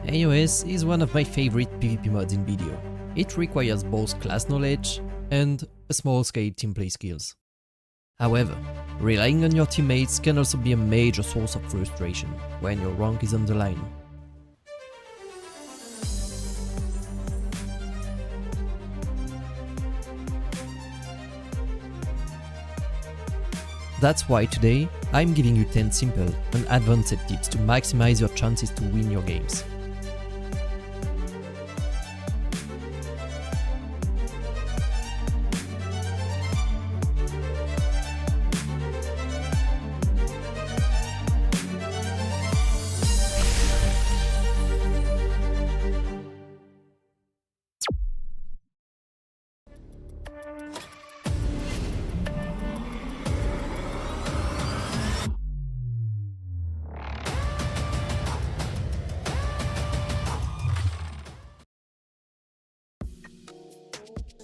AOS is one of my favorite PvP mods in BDO. It requires both class knowledge and a small-scale teamplay skills. However, relying on your teammates can also be a major source of frustration when your rank is on the line. That's why today, I'm giving you 10 simple and advanced tips to maximize your chances to win your games.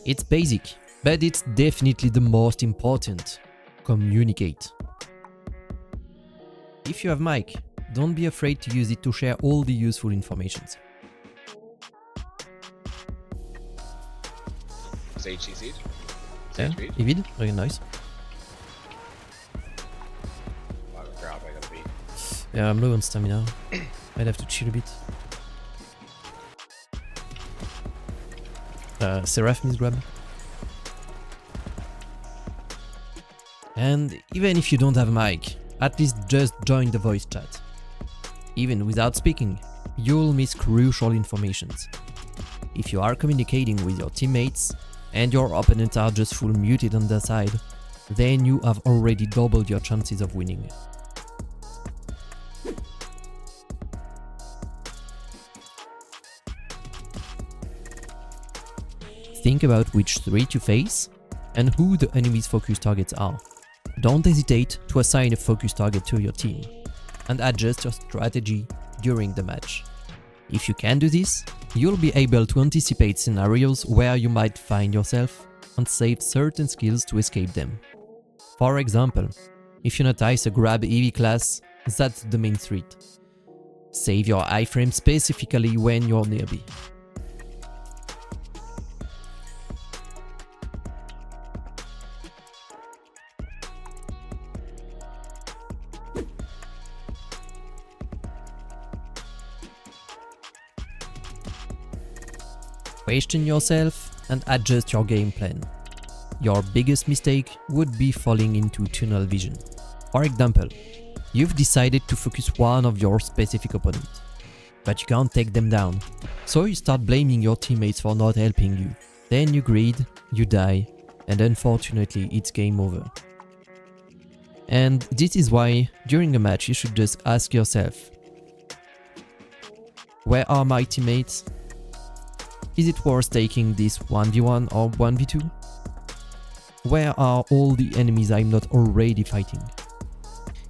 It's basic, but it's definitely the most important. Communicate. If you have mic, don't be afraid to use it to share all the useful information. Siege, siege. Yeah, Evid, very nice. Yeah, I'm low on stamina. I'd have to chill a bit. Seraph misgrab. And even if you don't have a mic, at least just join the voice chat. Even without speaking, you'll miss crucial information. If you are communicating with your teammates and your opponents are just full muted on their side, then you have already doubled your chances of winning. Think about which threat you face and who the enemy's focus targets are. Don't hesitate to assign a focus target to your team and adjust your strategy during the match. If you can do this, you'll be able to anticipate scenarios where you might find yourself and save certain skills to escape them. For example, if you notice a grab EV class, that's the main threat. Save your iframe specifically when you're near B. Question yourself and adjust your game plan. Your biggest mistake would be falling into tunnel vision. For example, you've decided to focus one of your specific opponents, but you can't take them down. So you start blaming your teammates for not helping you. Then you greed, you die, and unfortunately it's game over. And this is why during a match you should just ask yourself, where are my teammates? Is it worth taking this 1v1 or 1v2? Where are all the enemies I'm not already fighting?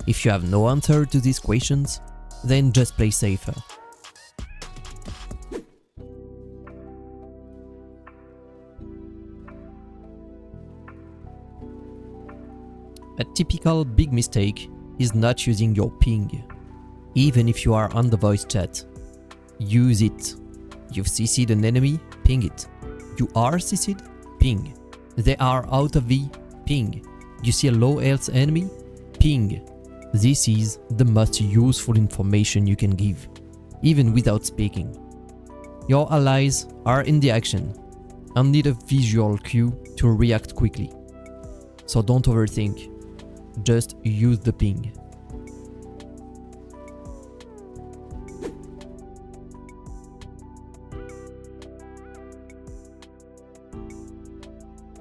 If you have no answer to these questions, then just play safer. A typical big mistake is not using your ping. Even if you are on the voice chat, use it. You've CC'd an enemy, ping it. You are CC'd, ping. They are out of V, ping. You see a low health enemy, ping. This is the most useful information you can give, even without speaking. Your allies are in the action and need a visual cue to react quickly. So don't overthink, just use the ping.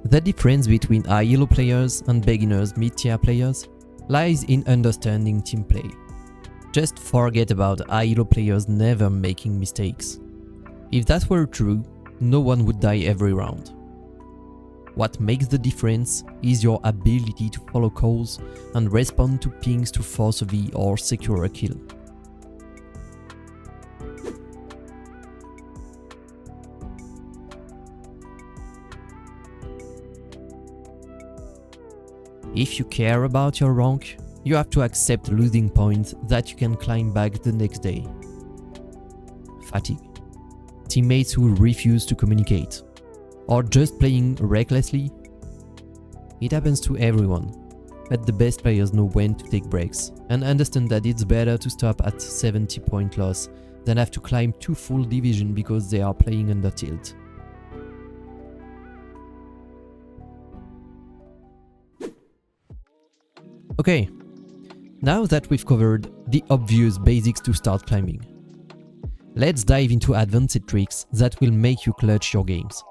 The difference between high elo players and beginners mid-tier players lies in understanding team play. Just forget about high elo players never making mistakes. If that were true, no one would die every round. What makes the difference is your ability to follow calls and respond to pings to force a V or secure a kill. If you care about your rank, you have to accept losing points that you can climb back the next day. fatigue, teammates who refuse to communicate, or just playing recklessly. It happens to everyone, but the best players know when to take breaks and understand that it's better to stop at 70-point loss than have to climb 2 full division because they are playing under tilt. Okay, now that we've covered the obvious basics to start climbing, let's dive into advanced tricks that will make you clutch your games.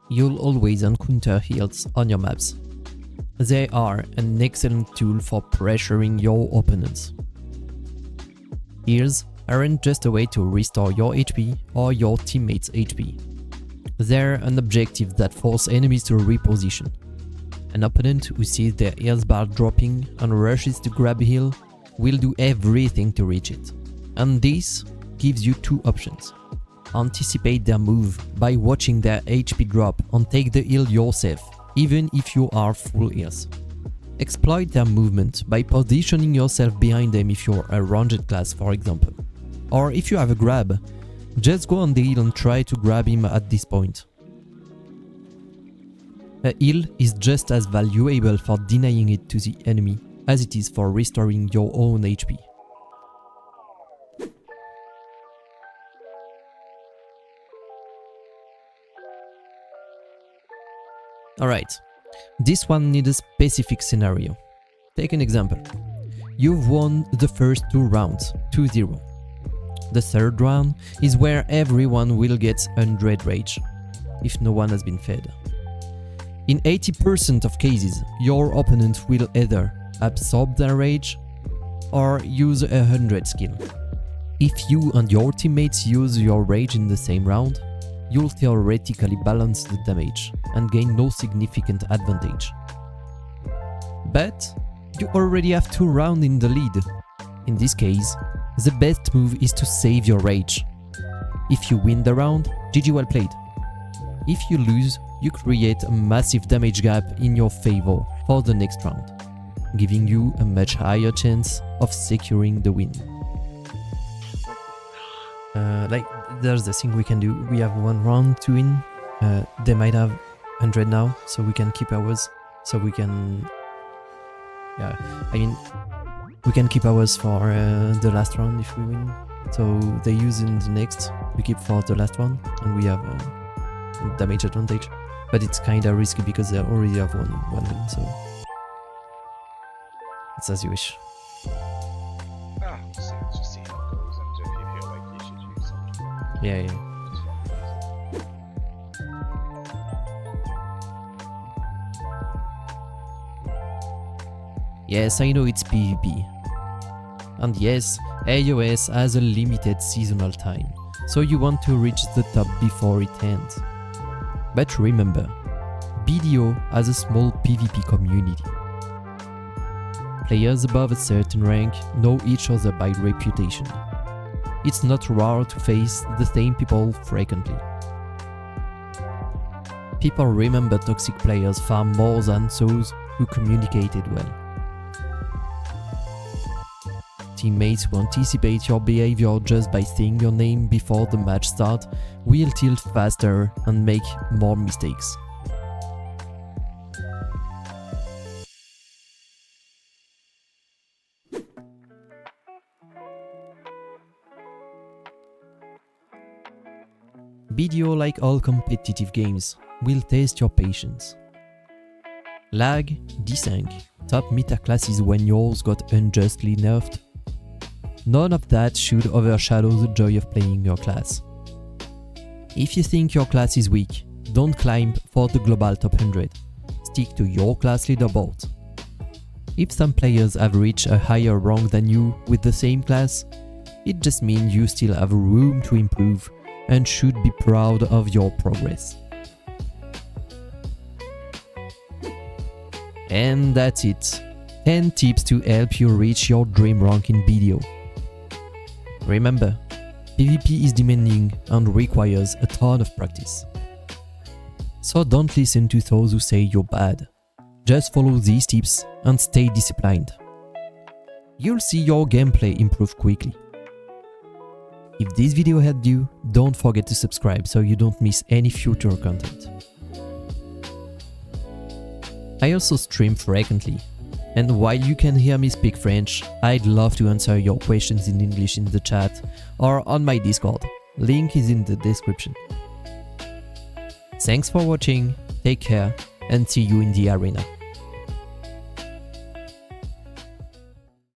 You'll always encounter heals on your maps. They are an excellent tool for pressuring your opponents. Heals aren't just a way to restore your HP or your teammates' HP. They're an objective that forces enemies to reposition. An opponent who sees their heals bar dropping and rushes to grab a heal will do everything to reach it. And this gives you 2 options. Anticipate their move by watching their HP drop and take the heal yourself, even if you are full heals. Exploit their movement by positioning yourself behind them if you're a ranged class, for example. Or if you have a grab, just go on the heal and try to grab him at this point. A heal is just as valuable for denying it to the enemy as it is for restoring your own HP. Alright, this one needs a specific scenario. Take an example. You've won the first 2 rounds, 2-0. The third round is where everyone will get 100 rage, if no one has been fed. In 80% of cases, your opponent will either absorb their rage or use a 100 skill. If you and your teammates use your rage in the same round, you'll theoretically balance the damage and gain no significant advantage. But you already have 2 rounds in the lead. In this case, the best move is to save your rage. If you win the round, GG well played. If you lose, you create a massive damage gap in your favor for the next round, giving you a much higher chance of securing the win. There's the thing we can do. We have 1 round to win. They might have 100 now, so we can keep ours. So we can... we can keep ours for the last round if we win. So they use in the next, we keep for the last one, and we have damage advantage. But it's kinda risky because they already have one win, so... It's as you wish. Just see how it goes, and if you feel like you should use something. Yeah. Yes, I know it's PvP. And yes, AOS has a limited seasonal time, so you want to reach the top before it ends. But remember, BDO has a small PvP community. Players above a certain rank know each other by reputation. It's not rare to face the same people frequently. People remember toxic players far more than those who communicated well. Teammates who anticipate your behavior just by saying your name before the match starts will tilt faster and make more mistakes. BDO, like all competitive games, will test your patience. Lag, desync, top meta classes when yours got unjustly nerfed. None of that should overshadow the joy of playing your class. If you think your class is weak, don't climb for the global top 100. Stick to your class leaderboard. If some players have reached a higher rank than you with the same class, it just means you still have room to improve and should be proud of your progress. And that's it. 10 tips to help you reach your dream rank in BDO. Remember, PvP is demanding and requires a ton of practice. So don't listen to those who say you're bad. Just follow these tips and stay disciplined. You'll see your gameplay improve quickly. If this video helped you, don't forget to subscribe so you don't miss any future content. I also stream frequently, and while you can hear me speak French, I'd love to answer your questions in English in the chat or on my Discord. Link is in the description. Thanks for watching, take care, and see you in the arena.